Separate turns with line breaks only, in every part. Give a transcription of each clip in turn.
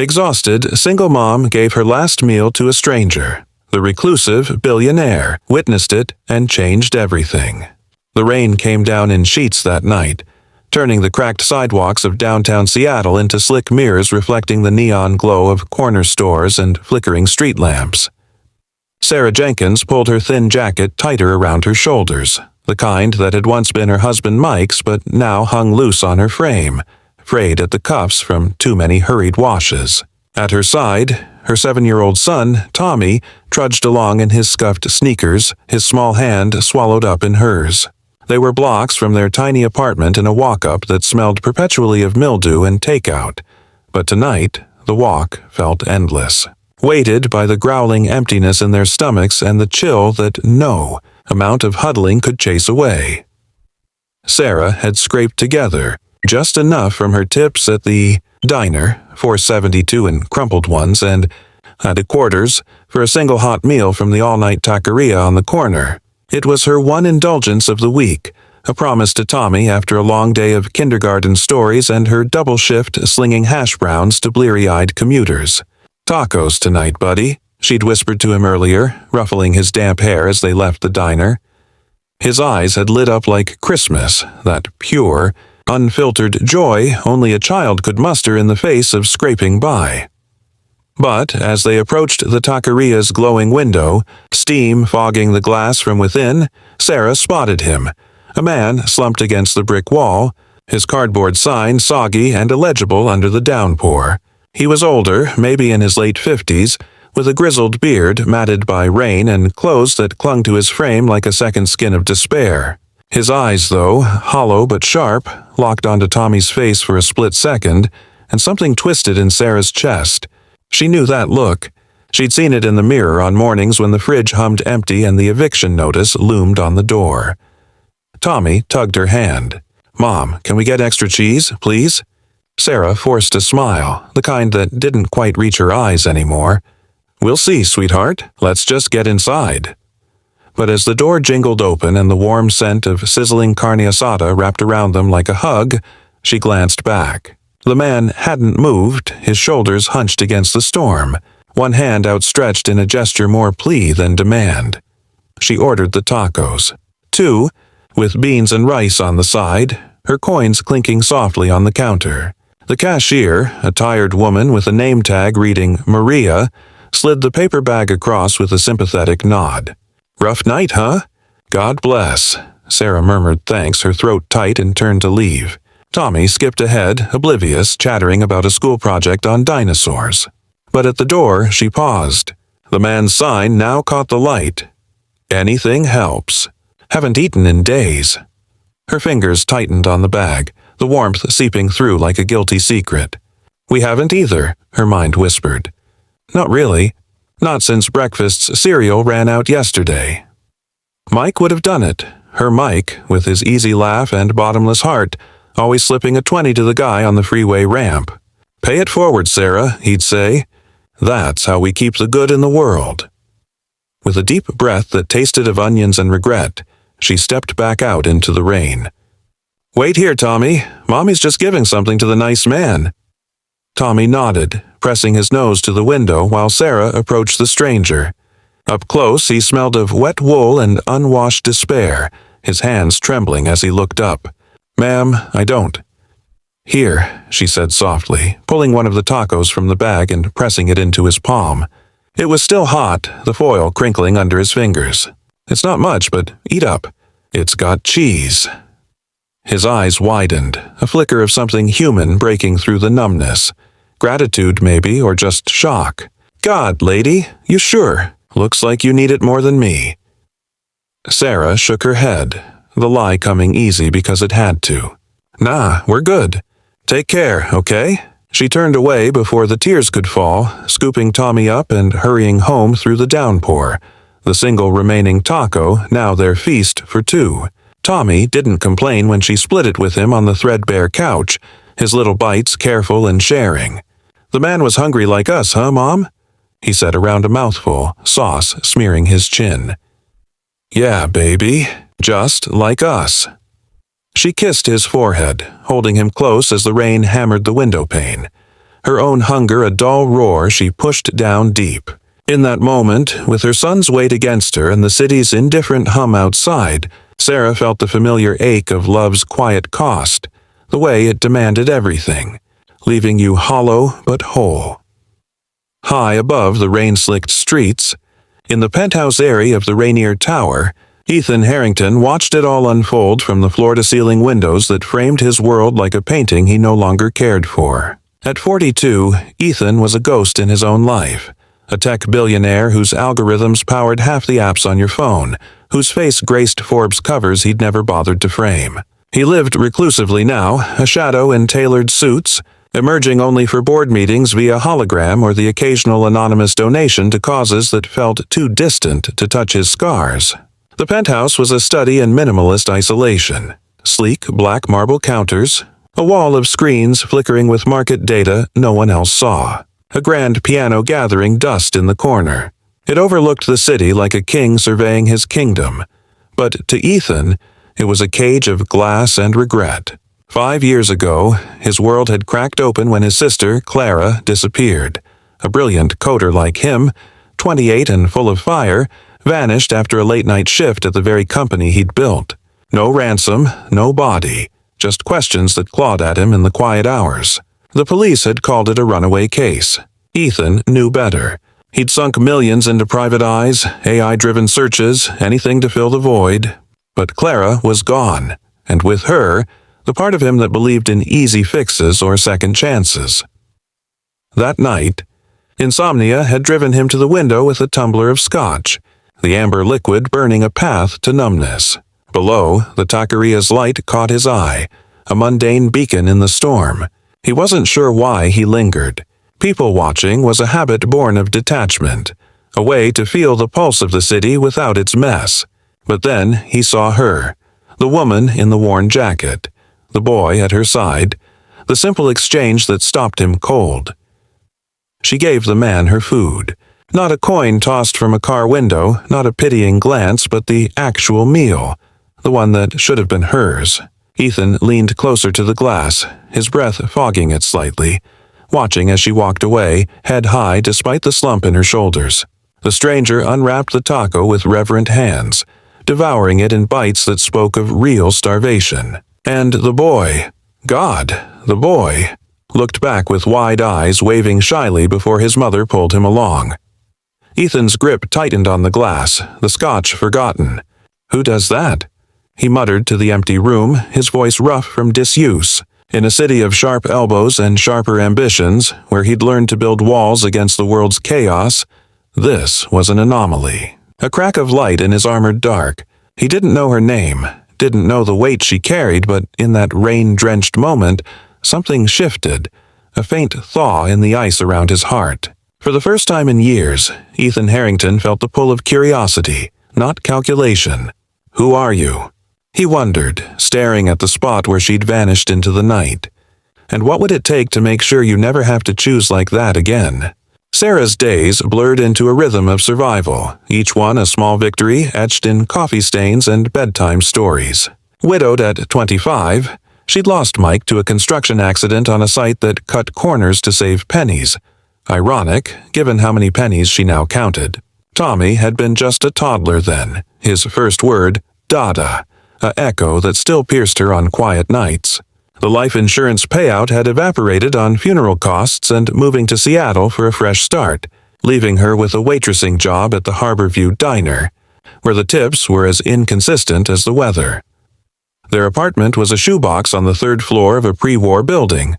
Exhausted, single mom gave her last meal to a stranger. The reclusive billionaire witnessed it and changed everything. The rain came down in sheets that night, turning the cracked sidewalks of downtown Seattle into slick mirrors reflecting the neon glow of corner stores and flickering street lamps. Sarah Jenkins pulled her thin jacket tighter around her shoulders, the kind that had once been her husband Mike's but now hung loose on her frame, frayed at the cuffs from too many hurried washes. At her side, her 7-year-old son, Tommy, trudged along in his scuffed sneakers, his small hand swallowed up in hers. They were blocks from their tiny apartment in a walk-up that smelled perpetually of mildew and takeout, but tonight the walk felt endless, weighted by the growling emptiness in their stomachs and the chill that no amount of huddling could chase away. Sarah had scraped together just enough from her tips at the diner, $4.72 in crumpled ones, and at a quarters for a single hot meal from the all-night taqueria on the corner. It was her one indulgence of the week, a promise to Tommy after a long day of kindergarten stories and her double shift slinging hash browns to bleary-eyed commuters. "Tacos tonight, buddy," she'd whispered to him earlier, ruffling his damp hair as they left the diner. His eyes had lit up like Christmas, that pure, unfiltered joy only a child could muster in the face of scraping by. But as they approached the taqueria's glowing window, steam fogging the glass from within, Sarah spotted him, a man slumped against the brick wall, his cardboard sign soggy and illegible under the downpour. He was older, maybe in his late 50s, with a grizzled beard matted by rain and clothes that clung to his frame like a second skin of despair. His eyes, though, hollow but sharp, locked onto Tommy's face for a split second, and something twisted in Sarah's chest. She knew that look. She'd seen it in the mirror on mornings when the fridge hummed empty and the eviction notice loomed on the door. Tommy tugged her hand. "Mom, can we get extra cheese, please?" Sarah forced a smile, the kind that didn't quite reach her eyes anymore. "We'll see, sweetheart. Let's just get inside." But as the door jingled open and the warm scent of sizzling carne asada wrapped around them like a hug, she glanced back. The man hadn't moved, his shoulders hunched against the storm, one hand outstretched in a gesture more plea than demand. She ordered the tacos. 2, with beans and rice on the side, her coins clinking softly on the counter. The cashier, a tired woman with a name tag reading Maria, slid the paper bag across with a sympathetic nod. "Rough night, huh?" "God bless." Sarah murmured thanks, her throat tight, and turned to leave. Tommy skipped ahead, oblivious, chattering about a school project on dinosaurs. But at the door, she paused. The man's sign now caught the light. "Anything helps. Haven't eaten in days." Her fingers tightened on the bag, the warmth seeping through like a guilty secret. "We haven't either," her mind whispered. "Not really. Not since breakfast's cereal ran out yesterday." Mike would have done it. Her Mike, with his easy laugh and bottomless heart, always slipping a 20 to the guy on the freeway ramp. "Pay it forward, Sarah," he'd say. "That's how we keep the good in the world." With a deep breath that tasted of onions and regret, she stepped back out into the rain. "Wait here, Tommy. Mommy's just giving something to the nice man." Tommy nodded, pressing his nose to the window while Sarah approached the stranger. Up close, he smelled of wet wool and unwashed despair, his hands trembling as he looked up. "Ma'am, I don't." "Here," she said softly, pulling one of the tacos from the bag and pressing it into his palm. It was still hot, the foil crinkling under his fingers. "It's not much, but eat up. It's got cheese." His eyes widened, a flicker of something human breaking through the numbness. Gratitude, maybe, or just shock. "God, lady, you sure? Looks like you need it more than me." Sarah shook her head, the lie coming easy because it had to. "Nah, we're good. Take care, okay?" She turned away before the tears could fall, scooping Tommy up and hurrying home through the downpour, the single remaining taco now their feast for 2. Tommy didn't complain when she split it with him on the threadbare couch, his little bites careful and sharing. "The man was hungry like us, huh, Mom?" he said around a mouthful, sauce smearing his chin. "Yeah, baby, just like us." She kissed his forehead, holding him close as the rain hammered the window pane. her own hunger a dull roar she pushed down deep. In that moment, with her son's weight against her and the city's indifferent hum outside, Sarah felt the familiar ache of love's quiet cost, the way it demanded everything, leaving you hollow but whole. High above the rain-slicked streets, in the penthouse area of the Rainier Tower, Ethan Harrington watched it all unfold from the floor-to-ceiling windows that framed his world like a painting he no longer cared for. At 42, Ethan was a ghost in his own life, a tech billionaire whose algorithms powered half the apps on your phone, whose face graced Forbes covers he'd never bothered to frame. He lived reclusively now, a shadow in tailored suits, emerging only for board meetings via hologram or the occasional anonymous donation to causes that felt too distant to touch his scars. The penthouse was a study in minimalist isolation. Sleek black marble counters, a wall of screens flickering with market data no one else saw, a grand piano gathering dust in the corner. It overlooked the city like a king surveying his kingdom, but to Ethan, it was a cage of glass and regret. 5 years ago, his world had cracked open when his sister, Clara, disappeared. A brilliant coder like him, 28 and full of fire, vanished after a late-night shift at the very company he'd built. No ransom, no body, just questions that clawed at him in the quiet hours. The police had called it a runaway case. Ethan knew better. He'd sunk millions into private eyes, AI-driven searches, anything to fill the void. But Clara was gone, and with her, the part of him that believed in easy fixes or second chances. That night, insomnia had driven him to the window with a tumbler of scotch, the amber liquid burning a path to numbness. Below, the taqueria's light caught his eye, a mundane beacon in the storm. He wasn't sure why he lingered. People watching was a habit born of detachment, a way to feel the pulse of the city without its mess. But then he saw her, the woman in the worn jacket, the boy at her side, the simple exchange that stopped him cold. She gave the man her food. Not a coin tossed from a car window, not a pitying glance, but the actual meal, the one that should have been hers. Ethan leaned closer to the glass, his breath fogging it slightly, watching as she walked away, head high despite the slump in her shoulders. The stranger unwrapped the taco with reverent hands, devouring it in bites that spoke of real starvation. And the boy, the boy, looked back with wide eyes, waving shyly before his mother pulled him along. Ethan's grip tightened on the glass, the scotch forgotten. "Who does that?" he muttered to the empty room, his voice rough from disuse. In a city of sharp elbows and sharper ambitions, where he'd learned to build walls against the world's chaos, this was an anomaly. A crack of light in his armored dark. He didn't know her name, didn't know the weight she carried, but in that rain-drenched moment, something shifted, a faint thaw in the ice around his heart. For the first time in years, Ethan Harrington felt the pull of curiosity, not calculation. "Who are you?" he wondered, staring at the spot where she'd vanished into the night. And what would it take to make sure you never have to choose like that again? Sarah's days blurred into a rhythm of survival, each one a small victory etched in coffee stains and bedtime stories. Widowed at 25, she'd lost Mike to a construction accident on a site that cut corners to save pennies. Ironic, given how many pennies she now counted. Tommy had been just a toddler then, his first word, Dada, a echo that still pierced her on quiet nights. The life insurance payout had evaporated on funeral costs and moving to Seattle for a fresh start, leaving her with a waitressing job at the Harborview Diner, where the tips were as inconsistent as the weather. Their apartment was a shoebox on the 3rd floor of a pre-war building,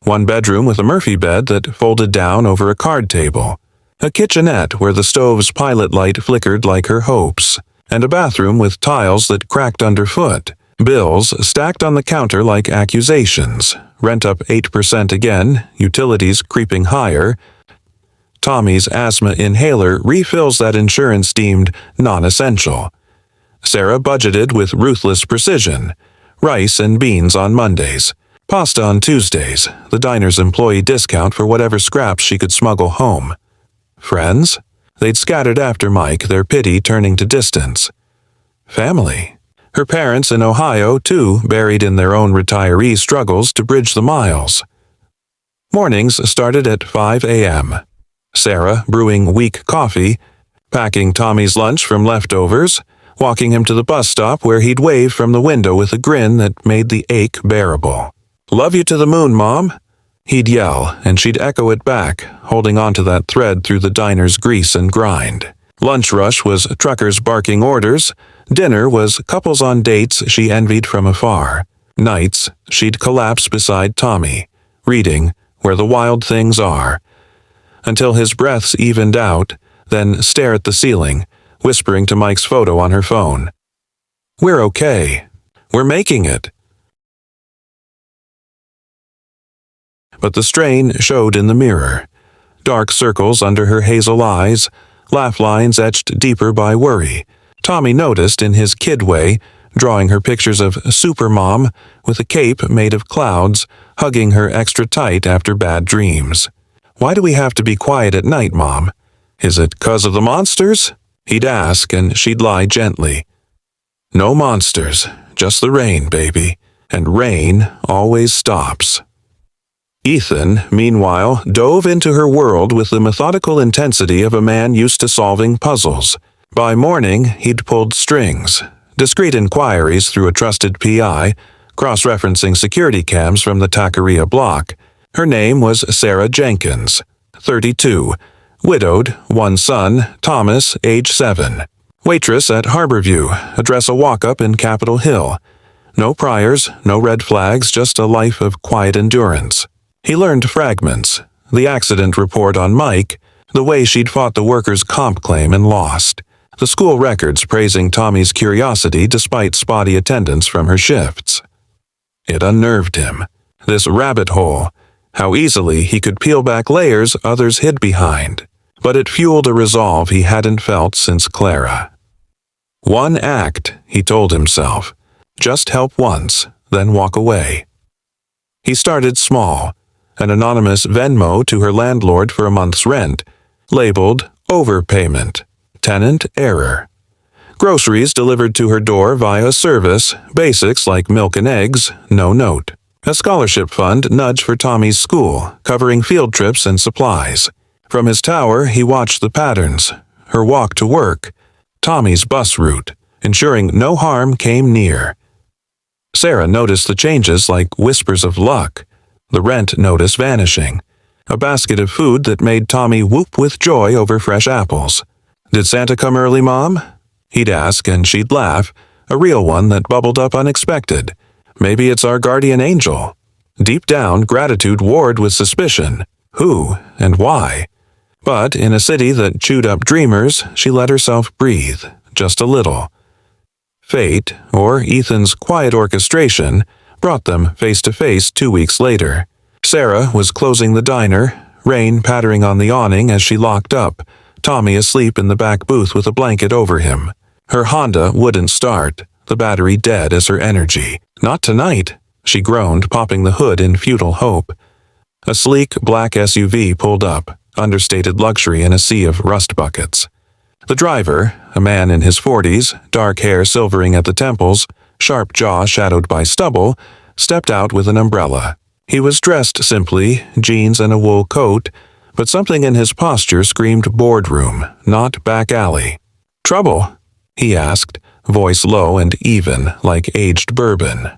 one bedroom with a Murphy bed that folded down over a card table, a kitchenette where the stove's pilot light flickered like her hopes, and a bathroom with tiles that cracked underfoot, bills stacked on the counter like accusations, rent up 8% again, utilities creeping higher. Tommy's asthma inhaler refills that insurance deemed non-essential. Sarah budgeted with ruthless precision. Rice and beans on Mondays, pasta on Tuesdays, the diner's employee discount for whatever scraps she could smuggle home. Friends? They'd scattered after Mike, their pity turning to distance. Family. Her parents in Ohio, too, buried in their own retiree struggles to bridge the miles. Mornings started at 5 a.m. Sarah brewing weak coffee, packing Tommy's lunch from leftovers, walking him to the bus stop where he'd wave from the window with a grin that made the ache bearable. "Love you to the moon, Mom," he'd yell, and she'd echo it back, holding onto that thread through the diner's grease and grind. Lunch rush was truckers barking orders. Dinner was couples on dates she envied from afar. Nights, she'd collapse beside Tommy, reading Where the Wild Things Are, until his breaths evened out, then stare at the ceiling, whispering to Mike's photo on her phone. "We're okay. We're making it." But the strain showed in the mirror. Dark circles under her hazel eyes, laugh lines etched deeper by worry. Tommy noticed in his kid way, drawing her pictures of Supermom with a cape made of clouds, hugging her extra tight after bad dreams. "Why do we have to be quiet at night, Mom? Is it 'cause of the monsters?" He'd ask, and she'd lie gently. "No monsters, just the rain, baby, and rain always stops." Ethan, meanwhile, dove into her world with the methodical intensity of a man used to solving puzzles. By morning, he'd pulled strings, discreet inquiries through a trusted PI, cross-referencing security cams from the taqueria block. Her name was Sarah Jenkins, 32, widowed, one son, Thomas, age 7. Waitress at Harborview, address a walk-up in Capitol Hill. No priors, no red flags, just a life of quiet endurance. He learned fragments, the accident report on Mike, the way she'd fought the workers' comp claim and lost, the school records praising Tommy's curiosity despite spotty attendance from her shifts. It unnerved him. This rabbit hole, how easily he could peel back layers others hid behind. But it fueled a resolve he hadn't felt since Clara. One act, he told himself. Just help once, then walk away. He started small, an anonymous Venmo to her landlord for a month's rent, labeled overpayment, tenant error. Groceries delivered to her door via service, basics like milk and eggs, no note. A scholarship fund nudge for Tommy's school, covering field trips and supplies. From his tower, he watched the patterns, her walk to work, Tommy's bus route, ensuring no harm came near. Sarah noticed the changes like whispers of luck, the rent notice vanishing, a basket of food that made Tommy whoop with joy over fresh apples. "Did Santa come early, Mom?" He'd ask, and she'd laugh, a real one that bubbled up unexpected. Maybe it's our guardian angel. Deep down, gratitude warred with suspicion. Who and why? But in a city that chewed up dreamers, she let herself breathe, just a little. Fate, or Ethan's quiet orchestration, brought them face to face 2 weeks later. Sarah was closing the diner, rain pattering on the awning as she locked up, Tommy asleep in the back booth with a blanket over him. Her Honda wouldn't start, the battery dead as her energy. "Not tonight," she groaned, popping the hood in futile hope. A sleek black SUV pulled up, understated luxury in a sea of rust buckets. The driver, a man in his 40s, dark hair silvering at the temples, sharp jaw shadowed by stubble, stepped out with an umbrella. He was dressed simply, jeans and a wool coat, but something in his posture screamed boardroom, not back alley. "Trouble?" he asked, voice low and even, like aged bourbon.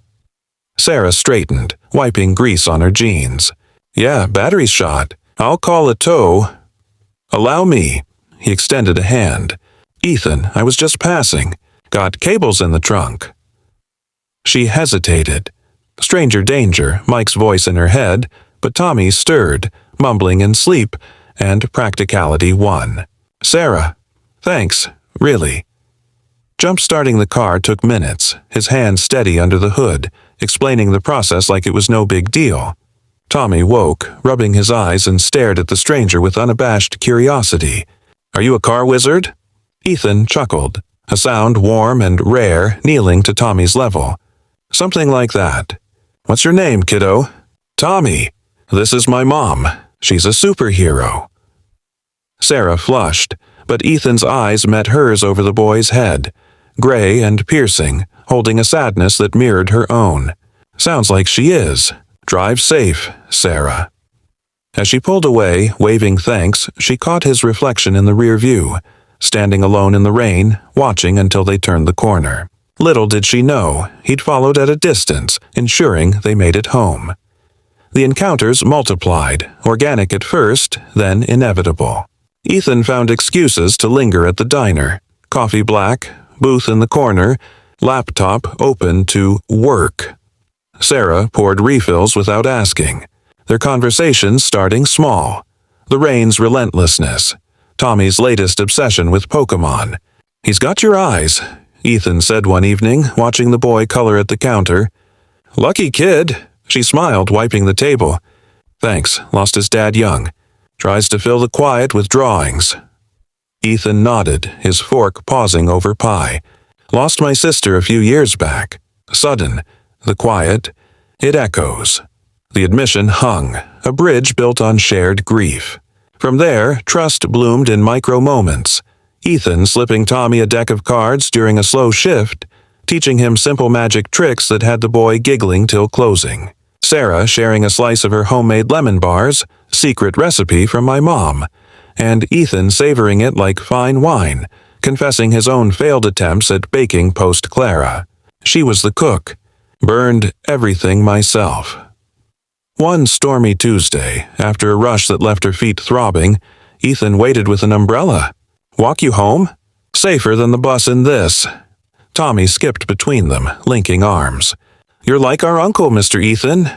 Sarah straightened, wiping grease on her jeans. "Yeah, battery's shot. I'll call a tow." "Allow me." He extended a hand. "Ethan, I was just passing. Got cables in the trunk." She hesitated. Stranger danger, Mike's voice in her head, but Tommy stirred, mumbling in sleep, and practicality won. "Sarah, thanks, really." Jump-starting the car took minutes, his hand steady under the hood, explaining the process like it was no big deal. Tommy woke, rubbing his eyes, and stared at the stranger with unabashed curiosity. "Are you a car wizard?" Ethan chuckled, a sound warm and rare, kneeling to Tommy's level. "Something like that. What's your name, kiddo?" "Tommy. This is my mom. She's a superhero." Sarah flushed, but Ethan's eyes met hers over the boy's head, gray and piercing, holding a sadness that mirrored her own. "Sounds like she is. Drive safe, Sarah." As she pulled away, waving thanks, she caught his reflection in the rear view, standing alone in the rain, watching until they turned the corner. Little did she know, he'd followed at a distance, ensuring they made it home. The encounters multiplied, organic at first, then inevitable. Ethan found excuses to linger at the diner. Coffee black, booth in the corner, laptop open to work. Sarah poured refills without asking, their conversations starting small. The rain's relentlessness. Tommy's latest obsession with Pokemon. "He's got your eyes," Ethan said one evening, watching the boy color at the counter. "Lucky kid," she smiled, wiping the table. "Thanks, lost his dad young. Tries to fill the quiet with drawings." Ethan nodded, his fork pausing over pie. "Lost my sister a few years back. Sudden. The quiet. It echoes." The admission hung, a bridge built on shared grief. From there, trust bloomed in micro-moments. Ethan slipping Tommy a deck of cards during a slow shift, teaching him simple magic tricks that had the boy giggling till closing. Sarah sharing a slice of her homemade lemon bars, secret recipe from my mom, and Ethan savoring it like fine wine, confessing his own failed attempts at baking post-Clara. She was the cook. Burned everything myself. One stormy Tuesday, after a rush that left her feet throbbing, Ethan waited with an umbrella. "Walk you home? Safer than the bus in this." Tommy skipped between them, linking arms. "You're like our uncle, Mr. Ethan."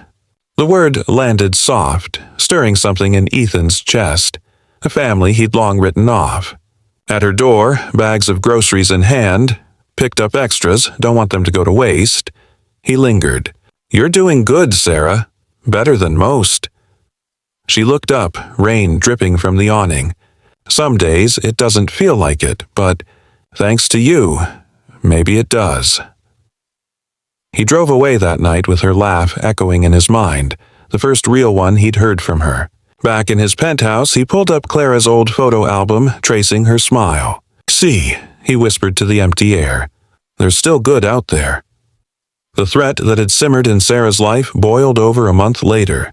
The word landed soft, stirring something in Ethan's chest, a family he'd long written off. At her door, bags of groceries in hand, picked up extras, don't want them to go to waste. He lingered. "You're doing good, Sarah. Better than most." She looked up, rain dripping from the awning. "Some days it doesn't feel like it, but thanks to you, maybe it does." He drove away that night with her laugh echoing in his mind, the first real one he'd heard from her. Back in his penthouse, he pulled up Clara's old photo album, tracing her smile. "See," he whispered to the empty air. "There's still good out there." The threat that had simmered in Sarah's life boiled over a month later.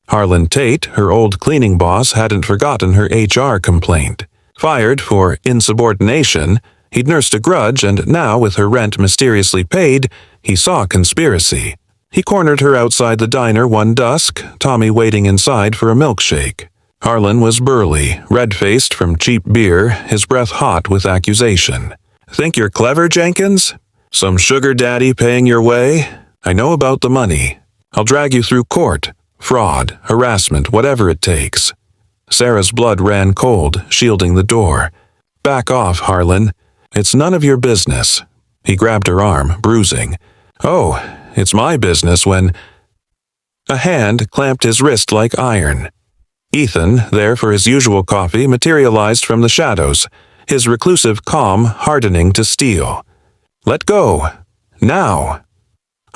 Harlan Tate, her old cleaning boss, hadn't forgotten her HR complaint. Fired for insubordination, he'd nursed a grudge, and now, with her rent mysteriously paid, he saw conspiracy. He cornered her outside the diner one dusk, Tommy waiting inside for a milkshake. Harlan was burly, red-faced from cheap beer, his breath hot with accusation. "Think you're clever, Jenkins? Some sugar daddy paying your way? I know about the money. I'll drag you through court. Fraud, harassment, whatever it takes." Sarah's blood ran cold, shielding the door. "Back off, Harlan. It's none of your business." He grabbed her arm, bruising. "Oh, it's my business when—" A hand clamped his wrist like iron. Ethan, there for his usual coffee, materialized from the shadows, his reclusive calm hardening to steel. "Let go. Now."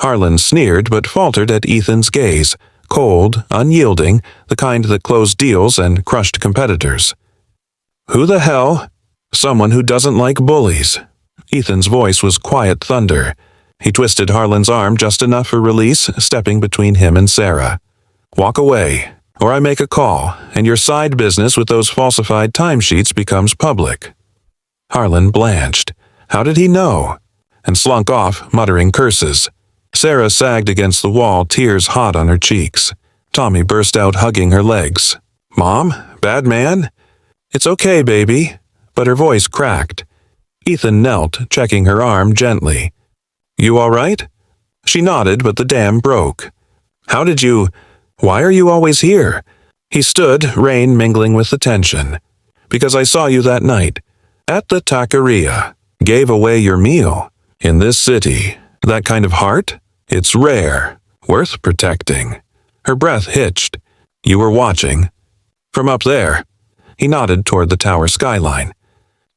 Harlan sneered but faltered at Ethan's gaze, cold, unyielding, the kind that closed deals and crushed competitors. "Who the hell?" "Someone who doesn't like bullies." Ethan's voice was quiet thunder. He twisted Harlan's arm just enough for release, stepping between him and Sarah. "Walk away, or I make a call, and your side business with those falsified timesheets becomes public." Harlan blanched. How did he know? And slunk off, muttering curses. Sarah sagged against the wall, tears hot on her cheeks. Tommy burst out hugging her legs. "Mom? Bad man?" "It's okay, baby." But her voice cracked. Ethan knelt, checking her arm gently. "You all right?" She nodded, but the dam broke. "How did you— Why are you always here?" He stood, rain mingling with the tension. "Because I saw you that night. At the taqueria. Gave away your meal. In this city. That kind of heart? It's rare. Worth protecting." Her breath hitched. "You were watching." "From up there." He nodded toward the tower skyline.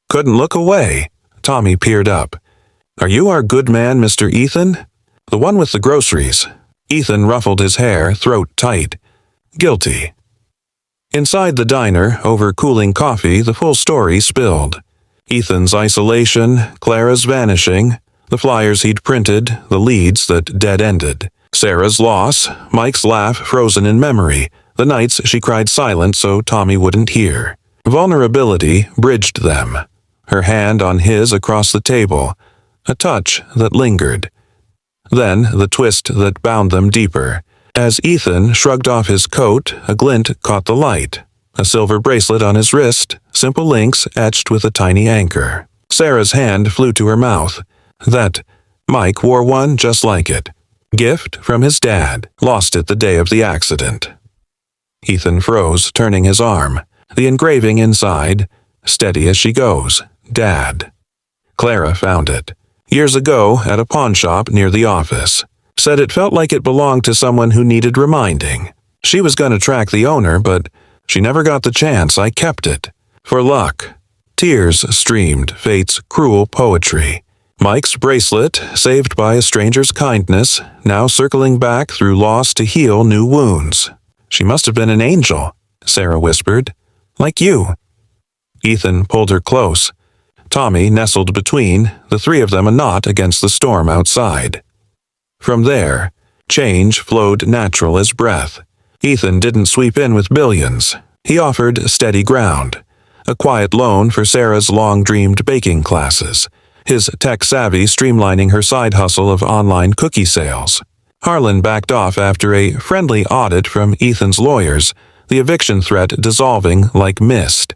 "Couldn't look away." Tommy peered up. "Are you our good man, Mr. Ethan?" "The one with the groceries." Ethan ruffled his hair, throat tight. "Guilty." Inside the diner, over cooling coffee, the full story spilled. Ethan's isolation, Clara's vanishing, the flyers he'd printed, the leads that dead-ended. Sarah's loss, Mike's laugh frozen in memory, The nights she cried silent so Tommy wouldn't hear. Vulnerability bridged them. Her hand on his across the table, a touch that lingered. Then the twist that bound them deeper. As Ethan shrugged off his coat, a glint caught the light. A silver bracelet on his wrist, simple links etched with a tiny anchor. Sarah's hand flew to her mouth. Mike wore one just like it. Gift from his dad. Lost it the day of the accident. Ethan froze, turning his arm. The engraving inside, steady as she goes, Dad. Clara found it. Years ago, at a pawn shop near the office. Said it felt like it belonged to someone who needed reminding. She was going to track the owner, but she never got the chance. I kept it. For luck. Tears streamed fate's cruel poetry. Mike's bracelet, saved by a stranger's kindness, now circling back through loss to heal new wounds. She must have been an angel, Sarah whispered. Like you. Ethan pulled her close. Tommy nestled between, the three of them a knot against the storm outside. From there, change flowed natural as breath. Ethan didn't sweep in with billions. He offered steady ground. A quiet loan for Sarah's long-dreamed baking classes. His tech savvy streamlining her side hustle of online cookie sales. Harlan backed off after a friendly audit from Ethan's lawyers, the eviction threat dissolving like mist.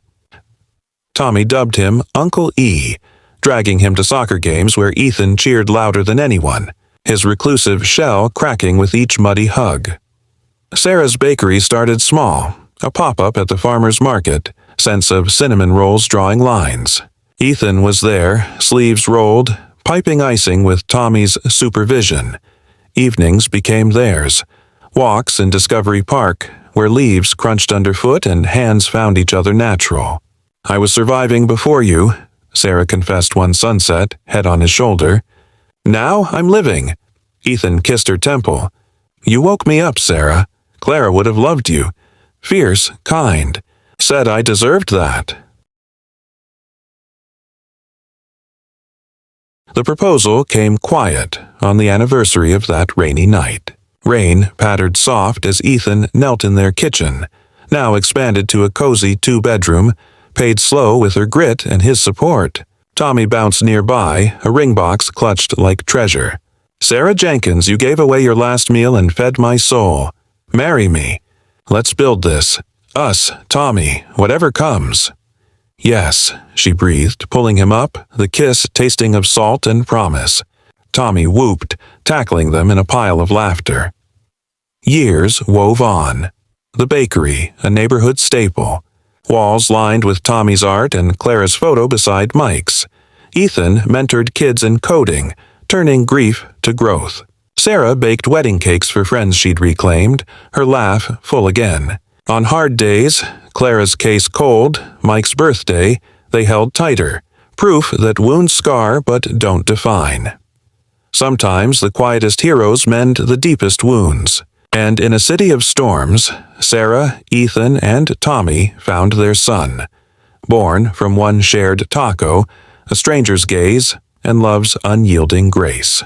Tommy dubbed him Uncle E, dragging him to soccer games where Ethan cheered louder than anyone, his reclusive shell cracking with each muddy hug. Sarah's bakery started small, a pop-up at the farmer's market, scents of cinnamon rolls drawing lines. Ethan was there, sleeves rolled, piping icing with Tommy's supervision. Evenings became theirs. Walks in Discovery Park, where leaves crunched underfoot and hands found each other natural. I was surviving before you, Sarah confessed one sunset, head on his shoulder. Now I'm living. Ethan kissed her temple. You woke me up, Sarah. Clara would have loved you. Fierce, kind. Said I deserved that. The proposal came quiet on the anniversary of that rainy night. Rain pattered soft as Ethan knelt in their kitchen, now expanded to a cozy two-bedroom, paid slow with her grit and his support. Tommy bounced nearby, a ring box clutched like treasure. Sarah Jenkins, you gave away your last meal and fed my soul. Marry me. Let's build this. Us, Tommy, whatever comes. Yes, she breathed, pulling him up, the kiss tasting of salt and promise. Tommy whooped, tackling them in a pile of laughter. Years wove on. The bakery, a neighborhood staple. Walls lined with Tommy's art and Clara's photo beside Mike's. Ethan mentored kids in coding, turning grief to growth. Sarah baked wedding cakes for friends she'd reclaimed, her laugh full again. On hard days, Clara's case cold, Mike's birthday, they held tighter, proof that wounds scar but don't define. Sometimes the quietest heroes mend the deepest wounds. And in a city of storms, Sarah, Ethan, and Tommy found their son, born from one shared taco, a stranger's gaze, and love's unyielding grace.